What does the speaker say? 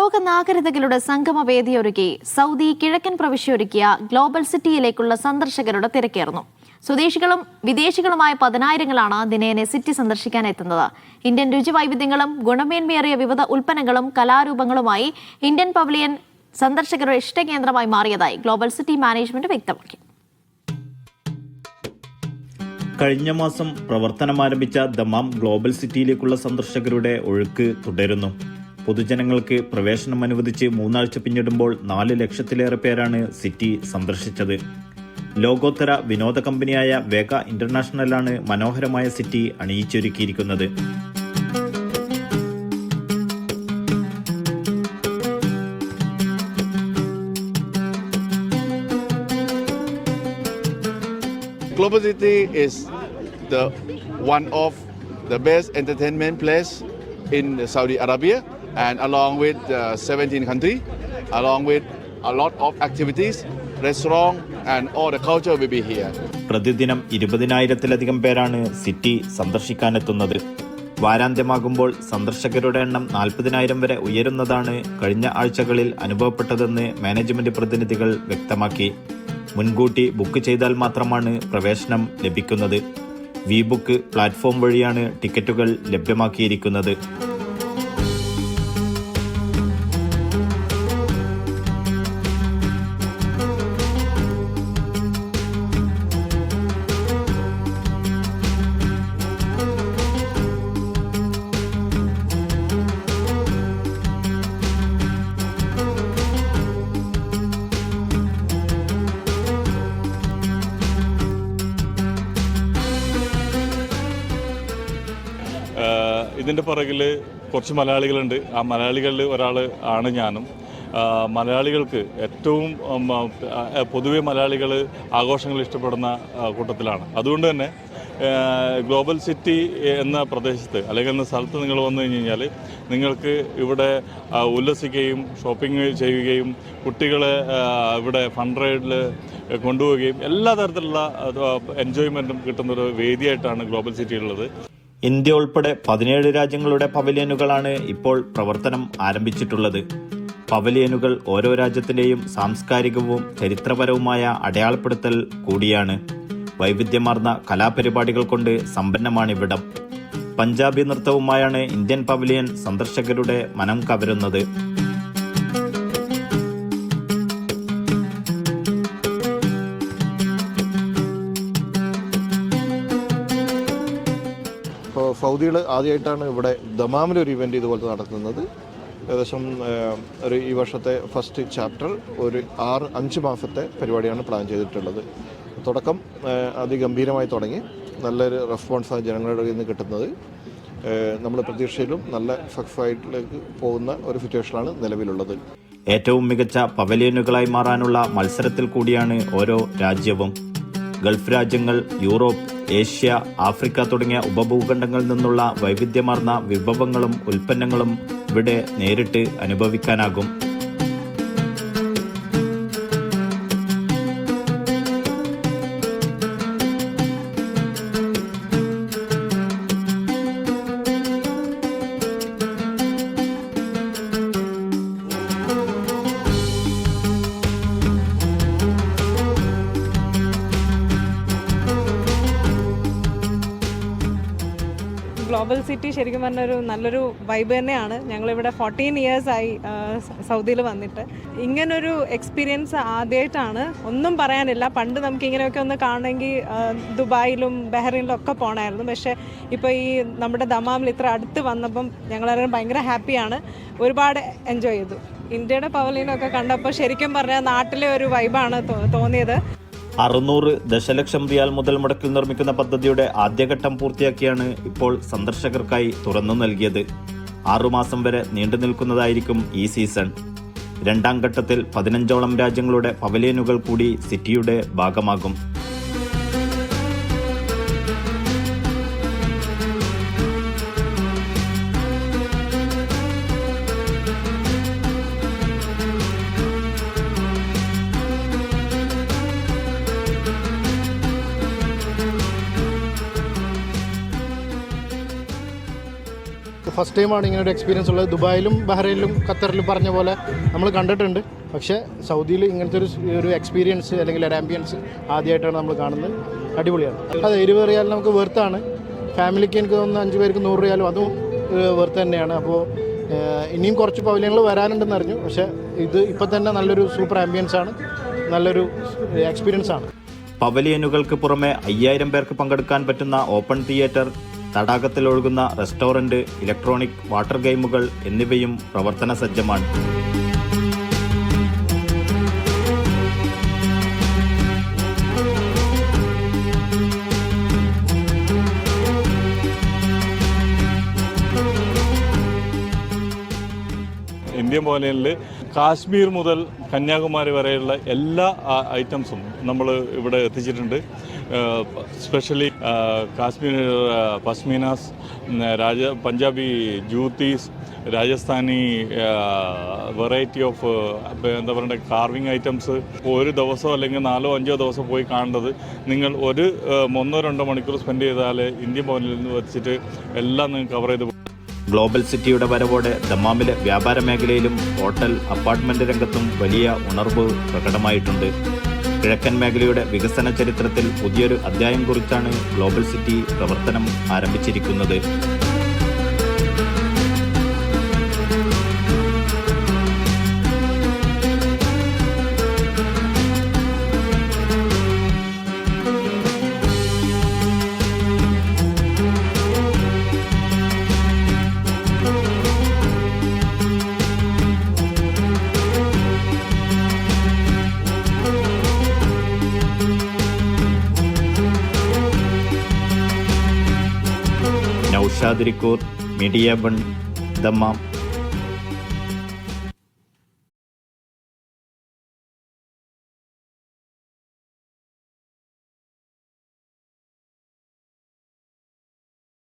ലോക നാഗരികതകളുടെ സംഗമവേദിയൊരുക്കി സൗദി കിഴക്കൻ പ്രവിശ്യൊരുക്കിയ ഗ്ലോബൽ സിറ്റിയിലേക്കുള്ള സന്ദർശകരുടെ തിരക്കേറുന്നു. സ്വദേശികളും വിദേശികളുമായ പതിനായിരങ്ങളാണ് ദിനേനെ സിറ്റി സന്ദർശിക്കാൻ എത്തുന്നത്. ഇന്ത്യൻ രുചിവൈവിധ്യങ്ങളും ഗുണമേന്മയേറിയ വിവിധ ഉൽപ്പന്നങ്ങളും കലാരൂപങ്ങളുമായി ഇന്ത്യൻ പവലിയൻ സന്ദർശകരുടെ ഇഷ്ടകേന്ദ്രമായി മാറിയതായി ഗ്ലോബൽ സിറ്റി മാനേജ്മെന്റ് വ്യക്തമാക്കി. കഴിഞ്ഞ മാസം പ്രവർത്തനം ആരംഭിച്ച ദമാം ഗ്ലോബൽ സിറ്റിയിലേക്കുള്ള സന്ദർശകരുടെ ഒഴുക്ക് തുടരുന്നു. പൊതുജനങ്ങൾക്ക് പ്രവേശനം അനുവദിച്ച് 3 ആഴ്ച പിന്നിടുമ്പോൾ 4 ലക്ഷത്തിലേറെ പേരാണ് സിറ്റി സന്ദർശിച്ചത്. ലോകോത്തര വിനോദ കമ്പനിയായ വേഗ ഇന്റർനാഷണലാണ് മനോഹരമായ city അണിയിച്ചൊരുക്കിയിരിക്കുന്നത്. Global City is one of the best entertainment place in Saudi Arabia, and along with 17 countries, along with a lot of activities, restaurant and all the culture will be here. പ്രതിദിനം 20,000-ത്തിലധികം പേരാണ് city സന്ദർശിക്കാനെത്തുന്നത്. വാരാന്ത്യമാകുമ്പോൾ സന്ദർശകരുടെ എണ്ണം 40,000 വരെ ഉയരുന്നതാണ് കഴിഞ്ഞ ആഴ്ചകളിൽ അനുഭവപ്പെട്ടതെന്ന് management പ്രതിനിധികൾ വ്യക്തമാക്കി. മുൻകൂട്ടി ബുക്ക് ചെയ്താൽ മാത്രമാണ് പ്രവേശനം ലഭിക്കുന്നത്. വി ബുക്ക് പ്ലാറ്റ്ഫോം വഴിയാണ് ടിക്കറ്റുകൾ ലഭ്യമാക്കിയിരിക്കുന്നത്. ഇതിൻ്റെ പുറകിൽ കുറച്ച് മലയാളികളുണ്ട്. ആ മലയാളികളിൽ ഒരാൾ ആണ് ഞാനും. മലയാളികൾക്ക് ഏറ്റവും പൊതുവെ മലയാളികൾ ആഘോഷങ്ങൾ ഇഷ്ടപ്പെടുന്ന കൂട്ടത്തിലാണ്. അതുകൊണ്ട് തന്നെ ഗ്ലോബൽ സിറ്റി എന്ന പ്രദേശത്ത് അല്ലെങ്കിൽ എന്ന സ്ഥലത്ത് നിങ്ങൾ വന്നു കഴിഞ്ഞാൽ നിങ്ങൾക്ക് ഇവിടെ ഉല്ലസിക്കുകയും ഷോപ്പിംഗ് ചെയ്യുകയും കുട്ടികളെ ഇവിടെ ഫണ്ട് റൈഡിൽ കൊണ്ടുപോവുകയും എല്ലാ തരത്തിലുള്ള എൻജോയ്മെൻറ്റും കിട്ടുന്നൊരു വേദിയായിട്ടാണ് ഗ്ലോബൽ സിറ്റി ഉള്ളത്. ഇന്ത്യ ഉൾപ്പെടെ 17 രാജ്യങ്ങളുടെ പവലിയനുകളാണ് ഇപ്പോൾ പ്രവർത്തനം ആരംഭിച്ചിട്ടുള്ളത്. പവലിയനുകൾ ഓരോ രാജ്യത്തിന്റെയും സാംസ്കാരികവും ചരിത്രപരവുമായ അടയാളപ്പെടുത്തൽ കൂടിയാണ്. വൈവിധ്യമാർന്ന കലാപരിപാടികൾ കൊണ്ട് സമ്പന്നമാണിവിടം. പഞ്ചാബി നൃത്തവുമായാണ് ഇന്ത്യൻ പവലിയൻ സന്ദർശകരുടെ മനം കവരുന്നത്. സൗദികൾ ആദ്യമായിട്ടാണ് ഇവിടെ ദമാമിലൊരു ഇവൻ്റ് ഇതുപോലത്തെ നടത്തുന്നത്. ഏകദേശം ഈ വർഷത്തെ ഫസ്റ്റ് ചാപ്റ്റർ ഒരു 5 മാസത്തെ പരിപാടിയാണ് പ്ലാൻ ചെയ്തിട്ടുള്ളത്. തുടക്കം അതിഗംഭീരമായി തുടങ്ങി. നല്ലൊരു റെസ്പോൺസാണ് ജനങ്ങളുടെ നിന്ന് കിട്ടുന്നത്. നമ്മൾ പ്രതീക്ഷയിലും നല്ല സക്സസ്ഫായിട്ടിലേക്ക് പോകുന്ന ഒരു സിറ്റുവേഷനാണ് നിലവിലുള്ളത്. ഏറ്റവും മികച്ച പവലിയനുകളായി മാറാനുള്ള മത്സരത്തിൽ കൂടിയാണ് ഓരോ രാജ്യവും. ഗൾഫ് രാജ്യങ്ങൾ, യൂറോപ്പ്, ഏഷ്യ, ആഫ്രിക്ക തുടങ്ങിയ ഉപഭൂഖണ്ഡങ്ങളിൽ നിന്നുള്ള വൈവിധ്യമാർന്ന വിഭവങ്ങളും ഉൽപ്പന്നങ്ങളും ഇവിടെ നേരിട്ട് അനുഭവിക്കാനാകും. ഗ്ലോബൽ സിറ്റി ശരിക്കും പറഞ്ഞൊരു നല്ലൊരു വൈബ് തന്നെയാണ്. ഞങ്ങളിവിടെ 14 ഇയേഴ്സായി സൗദിയിൽ വന്നിട്ട്. ഇങ്ങനൊരു എക്സ്പീരിയൻസ് ആദ്യമായിട്ടാണ്. ഒന്നും പറയാനില്ല. പണ്ട് നമുക്ക് ഇങ്ങനെയൊക്കെ ഒന്ന് കാണണമെങ്കിൽ ദുബായിലും ബഹ്റൈനിലും ഒക്കെ പോകണമായിരുന്നു. പക്ഷേ ഇപ്പോൾ ഈ നമ്മുടെ ദമാമിൽ ഇത്ര അടുത്ത് വന്നപ്പം ഞങ്ങളെല്ലാവരും ഭയങ്കര ഹാപ്പിയാണ്. ഒരുപാട് എൻജോയ് ചെയ്തു. ഇന്ത്യയുടെ പവലിയനൊക്കെ കണ്ടപ്പോൾ ശരിക്കും പറഞ്ഞാൽ നാട്ടിലെ ഒരു വൈബാണ് തോന്നിയത്. 600 ദശലക്ഷം റിയാൽ മുതൽ മുടക്കിൽ നിർമ്മിക്കുന്ന പദ്ധതിയുടെ ആദ്യഘട്ടം പൂർത്തിയാക്കിയാണ് ഇപ്പോൾ സന്ദർശകർക്കായി തുറന്നു നൽകിയത്. 6 മാസം വരെ നീണ്ടു നിൽക്കുന്നതായിരിക്കും ഈ സീസൺ. 2ാം ഘട്ടത്തിൽ 15ഓളം രാജ്യങ്ങളുടെ പവലിയനുകൾ കൂടി സിറ്റിയുടെ ഭാഗമാകും. ഫസ്റ്റ് ടൈമാണ് ഇങ്ങനെ ഒരു എക്സ്പീരിയൻസ് ഉള്ളത്. ദുബായിലും ബഹ്റൈനിലും ഖത്തറിലും പറഞ്ഞ പോലെ നമ്മൾ കണ്ടിട്ടുണ്ട്. പക്ഷേ സൗദിയിൽ ഇങ്ങനത്തെ ഒരു എക്സ്പീരിയൻസ് അല്ലെങ്കിൽ ഒരു ആംബിയൻസ് ആദ്യമായിട്ടാണ് നമ്മൾ കാണുന്നത്. അടിപൊളിയാണ്. അതെ, 20 റിയാൽ നമുക്ക് വെർത്താണ്. ഫാമിലിക്ക് എനിക്ക് തോന്നുന്നു 5 പേർക്ക് 100 റിയാലും അതും വെർത്ത് തന്നെയാണ്. അപ്പോൾ ഇനിയും കുറച്ച് പവലിയനുകൾ വരാനുണ്ടെന്ന് അറിഞ്ഞു. പക്ഷേ ഇത് ഇപ്പം തന്നെ നല്ലൊരു സൂപ്പർ ആംബിയൻസ് ആണ്, നല്ലൊരു എക്സ്പീരിയൻസ് ആണ്. പവലിയനുകൾക്ക് പുറമെ 5000 പേർക്ക് പങ്കെടുക്കാൻ പറ്റുന്ന ഓപ്പൺ തിയേറ്റർ, തടാകത്തിൽ ഒഴുകുന്ന റെസ്റ്റോറന്റ്, ഇലക്ട്രോണിക് വാട്ടർ ഗെയിമുകൾ എന്നിവയും പ്രവർത്തന സജ്ജമാണ്. ഇന്ത്യൻ പവലിയനിൽ കാശ്മീർ മുതൽ കന്യാകുമാരി വരെയുള്ള എല്ലാ ഐറ്റംസും നമ്മൾ ഇവിടെ എത്തിച്ചിട്ടുണ്ട്. Specially Kashmir pashminas, Punjabi juttis, Rajasthani variety of എന്താ പറയുക കാർവിംഗ് ഐറ്റംസ്. ഒരു ദിവസം അല്ലെങ്കിൽ 4-5 ദിവസം പോയി കാണേണ്ടത് നിങ്ങൾ ഒരു 1-2 മണിക്കൂർ സ്പെൻഡ് ചെയ്താൽ ഇന്ത്യൻ പവലിയനിൽ നിന്ന് വെച്ചിട്ട് എല്ലാം നിങ്ങൾക്ക് കവർ ചെയ്ത്. ഗ്ലോബൽ സിറ്റിയുടെ വരവോടെ ദമ്മാമിലെ വ്യാപാര മേഖലയിലും ഹോട്ടൽ, അപ്പാർട്ട്മെന്റ് രംഗത്തും വലിയ ഉണർവ് പ്രകടമായിട്ടുണ്ട്. കിഴക്കൻ മേഖലയുടെ വികസന ചരിത്രത്തിൽ പുതിയൊരു അധ്യായം കുറിച്ചാണ് ഗ്ലോബൽ സിറ്റി പ്രവർത്തനം ആരംഭിച്ചിരിക്കുന്നത്. Naushad റിക്കൂർ, media 1, Dammam.